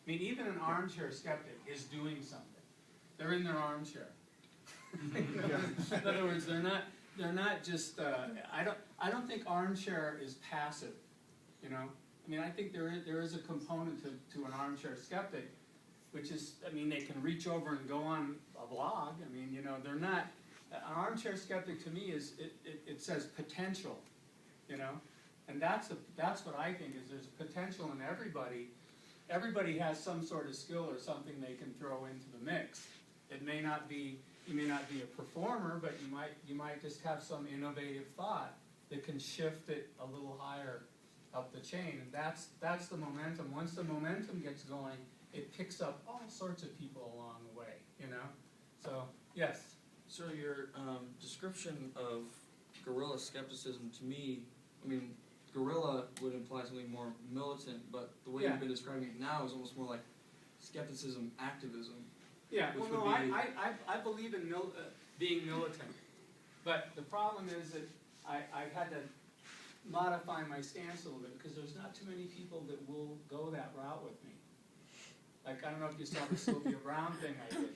I mean, even an armchair skeptic is doing something. They're in their armchair. In other words, they're not just. I don't think armchair is passive. You know, I mean, I think there is a component to an armchair skeptic, which is, I mean, they can reach over and go on a blog. I mean, you know, they're not. An armchair skeptic to me is it says potential. You know, and that's what I think is there's potential in everybody. Everybody has some sort of skill or something they can throw into the mix. It may not be, you may not be a performer, but you might just have some innovative thought that can shift it a little higher up the chain. And that's the momentum. Once the momentum gets going, it picks up all sorts of people along the way, you know? So, yes? So your description of guerrilla skepticism, to me, I mean, guerrilla would imply something more militant, but the way you've been describing it now is almost more like skepticism activism. Yeah, well, no, I believe in being militant, but the problem is that I've had to modify my stance a little bit because there's not too many people that will go that route with me. Like, I don't know if you saw the Sylvia Browne thing I did.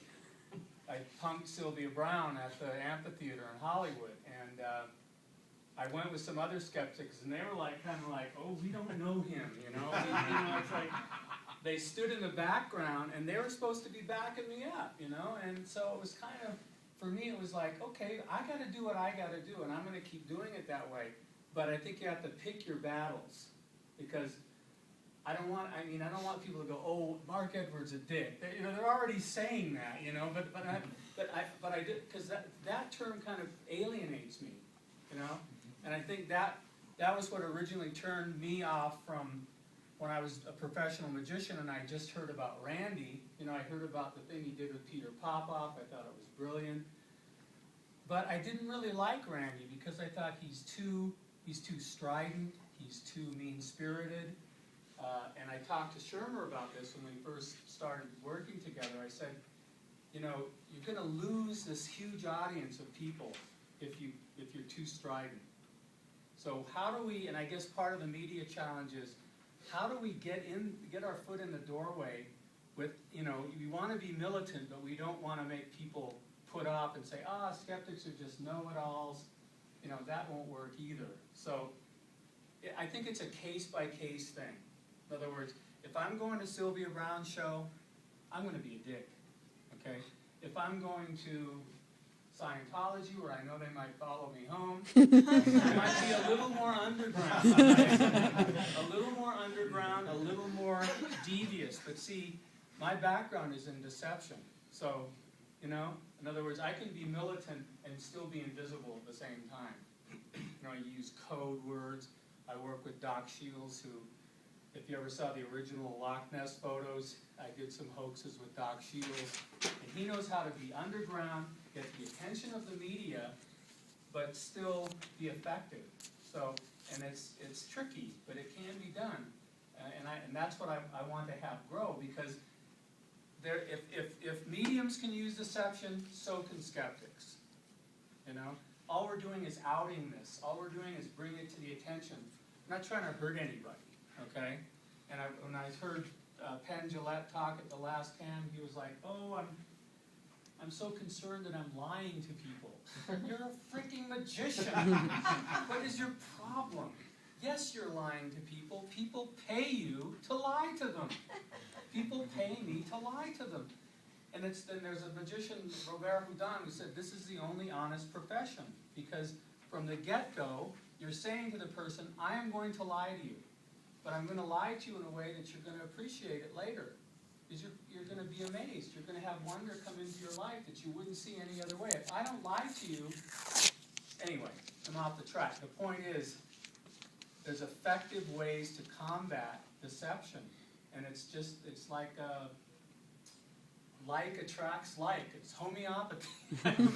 I punked Sylvia Browne at the amphitheater in Hollywood, and I went with some other skeptics, and they were like, kind of like, oh, we don't know him, you know? It's like, they stood in the background, and they were supposed to be backing me up, you know? And so it was kind of, for me, it was like, okay, I got to do what I got to do, and I'm going to keep doing it that way. But I think you have to pick your battles, because I don't want people to go, oh, Mark Edwards a dick. They're already saying that, you know. But I did, because that term kind of alienates me, you know. And I think that was what originally turned me off from when I was a professional magician and I just heard about Randy. You know, I heard about the thing he did with Peter Popoff. I thought it was brilliant. But I didn't really like Randy because I thought he's too strident, he's too mean-spirited. And I talked to Shermer about this when we first started working together. I said, you know, you're going to lose this huge audience of people if you're too strident. So how do we, and I guess part of the media challenge is, how do we get our foot in the doorway with, you know, we want to be militant, but we don't want to make people put off and say, skeptics are just know-it-alls. You know, that won't work either. So I think it's a case-by-case thing. In other words, if I'm going to Sylvia Browne's show, I'm going to be a dick, okay? If I'm going to Scientology, where I know they might follow me home, it might be a little more underground, right? A little more underground, a little more devious. But see, my background is in deception. So, you know, in other words, I can be militant and still be invisible at the same time. You know, I use code words. I work with Doc Shields, who, if you ever saw the original Loch Ness photos, I did some hoaxes with Doc Shields. And he knows how to be underground, get the attention of the media, but still be effective. So, and it's tricky, but it can be done. And that's what I want to have grow, because if mediums can use deception, so can skeptics. You know? All we're doing is outing this. All we're doing is bringing it to the attention. I'm not trying to hurt anybody, okay? And when I heard Penn Jillette talk at the last CAM, he was like, oh, I'm so concerned that I'm lying to people. You're a freaking magician. What is your problem? Yes, you're lying to people. People pay you to lie to them. People pay me to lie to them. And then there's a magician, Robert Houdin, who said this is the only honest profession, because from the get-go, you're saying to the person, I am going to lie to you, but I'm going to lie to you in a way that you're going to appreciate it later. Because you're going to be amazed. You're going to have wonder come into your life that you wouldn't see any other way. If I don't lie to you, anyway, I'm off the track. The point is, there's effective ways to combat deception. And it's like attracts like. It's homeopathy. In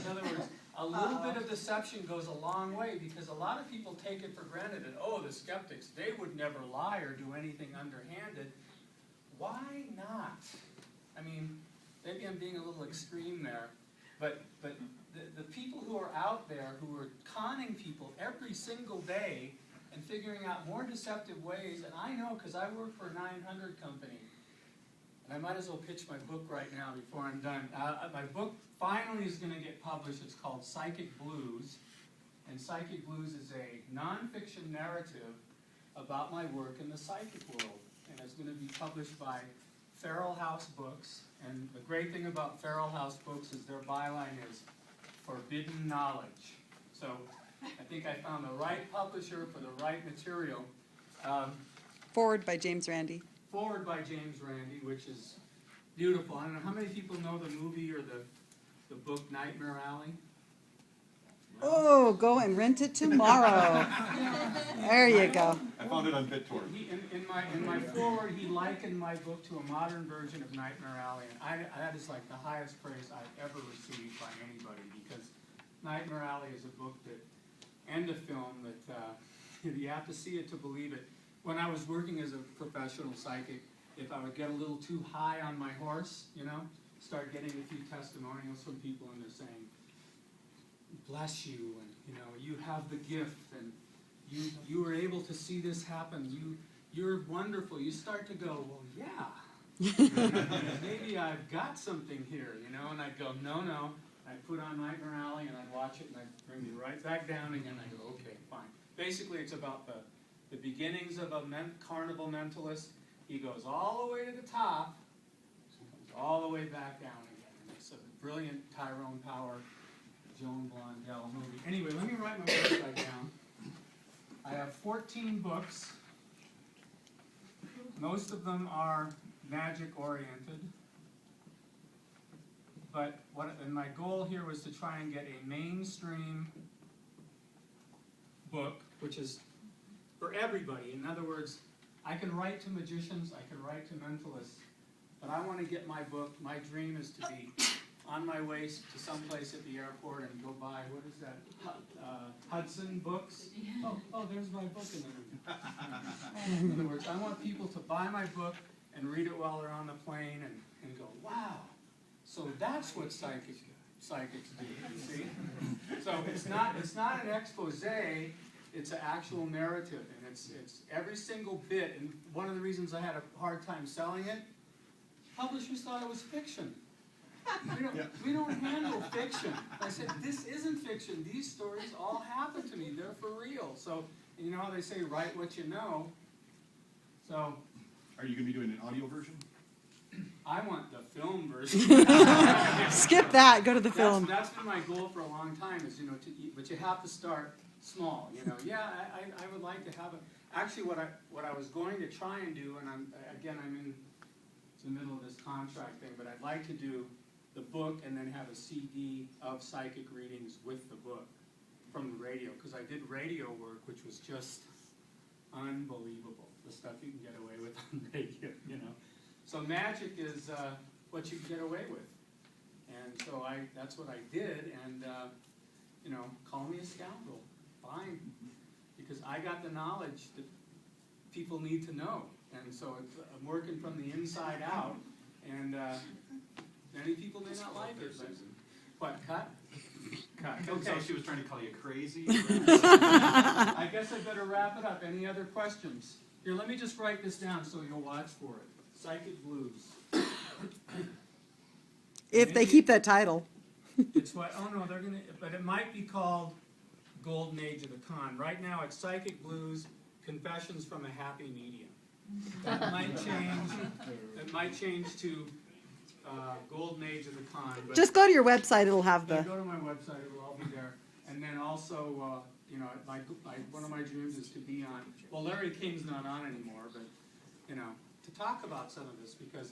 other words, a little bit of deception goes a long way, because a lot of people take it for granted that, oh, the skeptics, they would never lie or do anything underhanded. Why not? I mean, maybe I'm being a little extreme there, but the people who are out there who are conning people every single day and figuring out more deceptive ways, and I know because I work for a 900 company, and I might as well pitch my book right now before I'm done. My book finally is going to get published. It's called Psychic Blues, and Psychic Blues is a nonfiction narrative about my work in the psychic world, and it's going to be published by Feral House Books. And the great thing about Feral House Books is their byline is forbidden knowledge. So I think I found the right publisher for the right material. Forward by James Randi. Forward by James Randi, which is beautiful. I don't know how many people know the movie or the book Nightmare Alley? Oh, go and rent it tomorrow. There you go. I found it on BitTorrent. In my forward, he likened my book to a modern version of Nightmare Alley, and that is like the highest praise I've ever received by anybody, because Nightmare Alley is a book that, and a film that you have to see it to believe it. When I was working as a professional psychic, if I would get a little too high on my horse, start getting a few testimonials from people, and they're saying, bless you, and you have the gift, and you were able to see this happen. You're wonderful. You start to go, well, yeah, maybe I've got something here, and I'd go, no. I'd put on Nightmare Alley, and I'd watch it, and I'd bring me right back down again. I go, okay, fine. Basically, it's about the beginnings of a carnival mentalist. He goes all the way to the top, comes all the way back down again. And it's a brilliant Tyrone Power, Joan Blondell movie. Anyway, let me write my website down. I have 14 books. Most of them are magic-oriented. And my goal here was to try and get a mainstream book, which is for everybody. In other words, I can write to magicians, I can write to mentalists, but I want to get my book. My dream is to be on my way to someplace at the airport and go buy, what is that, Hudson Books? Oh, there's my book in there. In other words, I want people to buy my book and read it while they're on the plane and go, wow, so that's what psychics do, you see? So it's not an expose, it's an actual narrative, and it's every single bit, and one of the reasons I had a hard time selling it, publishers thought it was fiction. We don't handle fiction. I said, this isn't fiction. These stories all happen to me. They're for real. So, you know how they say, write what you know. So, Are you going to be doing an audio version? I want the film version. Skip that. Go to the film. That's been my goal for a long time. Is but you have to start small. Yeah, I would like to have it. Actually, what I was going to try and do, and I'm in the middle of this contract thing, but I'd like to do the book and then have a CD of psychic readings with the book from the radio, because I did radio work, which was just unbelievable, the stuff you can get away with on radio, So magic is what you can get away with, and so that's what I did, and call me a scoundrel, fine, because I got the knowledge that people need to know, and so I'm working from the inside out, and many people may not like it, but what, cut? Okay. So she was trying to call you crazy? I guess I better wrap it up. Any other questions? Here, let me just write this down so you'll watch for it. Psychic Blues. If they keep that title. It's what, oh no, they're gonna, but it might be called Golden Age of the Con. Right now it's Psychic Blues, Confessions from a Happy Medium. That might change to Golden Age of the Con. But Just go to your website. It'll have you the... go to my website, it will all be there. And then also, one of my dreams is to be on, well, Larry King's not on anymore, but, to talk about some of this, because